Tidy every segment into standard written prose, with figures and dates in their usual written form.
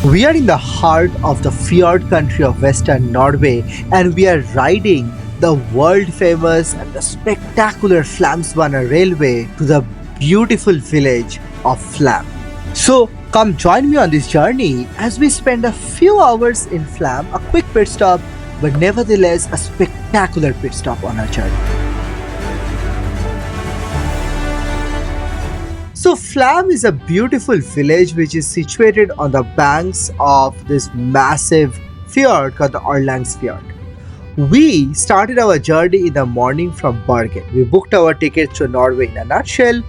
We are in the heart of the fjord country of Western Norway, and we are riding the world famous and the spectacular Flåmsbana railway to the beautiful village of Flam. So come join me on this journey as we spend a few hours in Flam, a quick pit stop, but nevertheless a spectacular pit stop on our journey. So Flam is a beautiful village which is situated on the banks of this massive fjord called the Fjord. We started our journey in the morning from Bergen. We booked our tickets to Norway in a nutshell.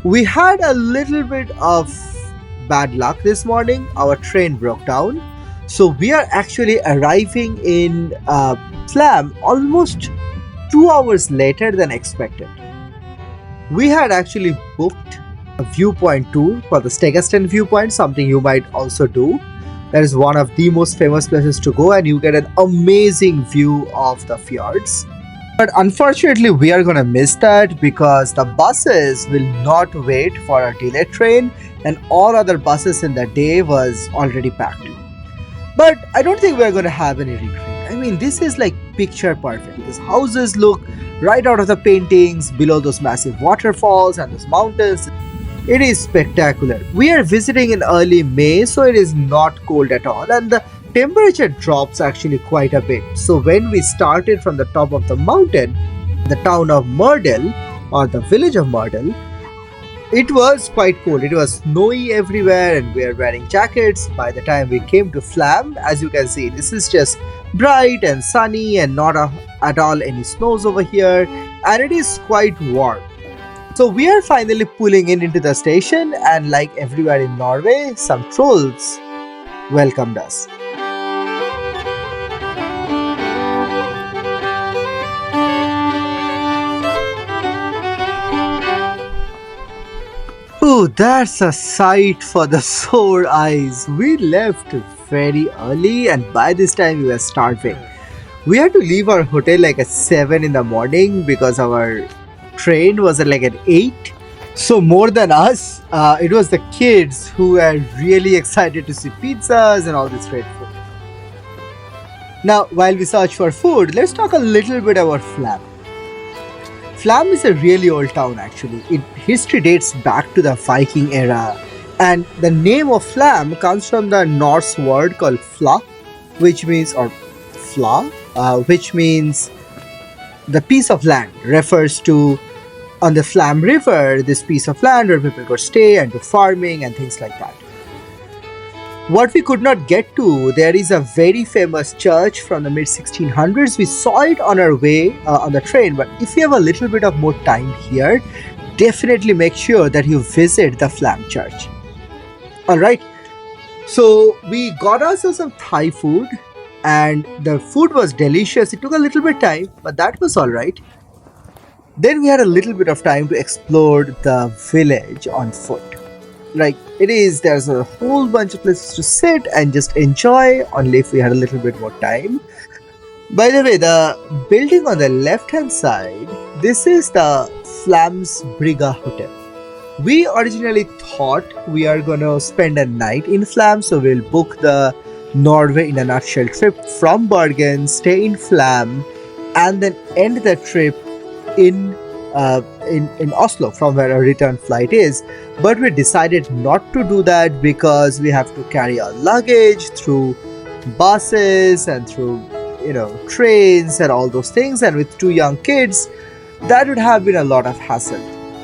We had a little bit of bad luck this morning. Our train broke down. So we are actually arriving in Flam almost 2 hours later than expected. We had actually booked a viewpoint tour for the Stegaston viewpoint, something you might also do. That is one of the most famous places to go, and you get an amazing view of the fjords. But unfortunately, we are gonna miss that because the buses will not wait for a delayed train, and all other buses in the day was already packed. But I don't think we're gonna have any regret. I mean, this is like picture perfect. These houses look right out of the paintings below those massive waterfalls and those mountains. It is spectacular. We are visiting in early May, so it is not cold at all, and the temperature drops actually quite a bit. So when we started from the top of the mountain, the town of Myrdal or the village of Myrdal, it was quite cold. It was snowy everywhere and we are wearing jackets. By the time we came to Flam, as you can see, this is just bright and sunny and not at all any snows over here, and it is quite warm. So we are finally pulling into the station, and like everywhere in Norway, some trolls welcomed us. Oh, that's a sight for the sore eyes. We left very early, and by this time we were starving. We had to leave our hotel like at 7 in the morning because our train was at like at 8. So more than us, it was the kids who were really excited to see pizzas and all this great food. Now, while we search for food, let's talk a little bit about Flam. Flam is a really old town actually. Its history dates back to the Viking era, and the name of Flam comes from the Norse word called fla, which means the piece of land. Refers to on the Flam river, this piece of land where people could stay and do farming and things like that. What we could not get to, there is a very famous church from the mid 1600s. We saw it on our way on the train, but if you have a little bit of more time here, definitely make sure that you visit the Flam church. Alright, so we got ourselves some Thai food, and the food was delicious. It took a little bit of time, but that was alright. Then we had a little bit of time to explore the village on foot. Like there's a whole bunch of places to sit and just enjoy, only if we had a little bit more time. By the way, the building on the left hand side, this is the Flåmsbana Hotel. We originally thought we are gonna spend a night in Flam, so we'll book the Norway in a nutshell trip from Bergen, stay in Flam, and then end the trip in Oslo, from where our return flight is. But we decided not to do that because we have to carry our luggage through buses and through trains and all those things, and with 2 young kids that would have been a lot of hassle.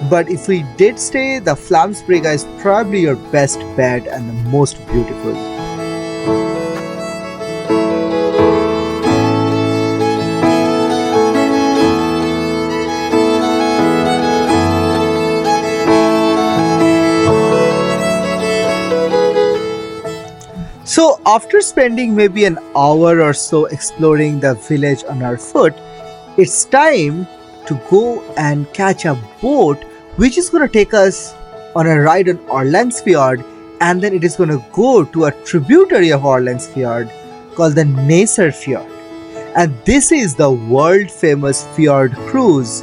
But if we did stay, the Flåmsbana is probably your best bet and the most beautiful. So after spending maybe an hour or so exploring the village on our foot, it's time to go and catch a boat which is going to take us on a ride on Fjord, and then it is going to go to a tributary of Fjord called the Fjord. And this is the world famous fjord cruise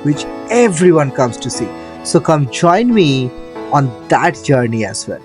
which everyone comes to see. So come join me on that journey as well.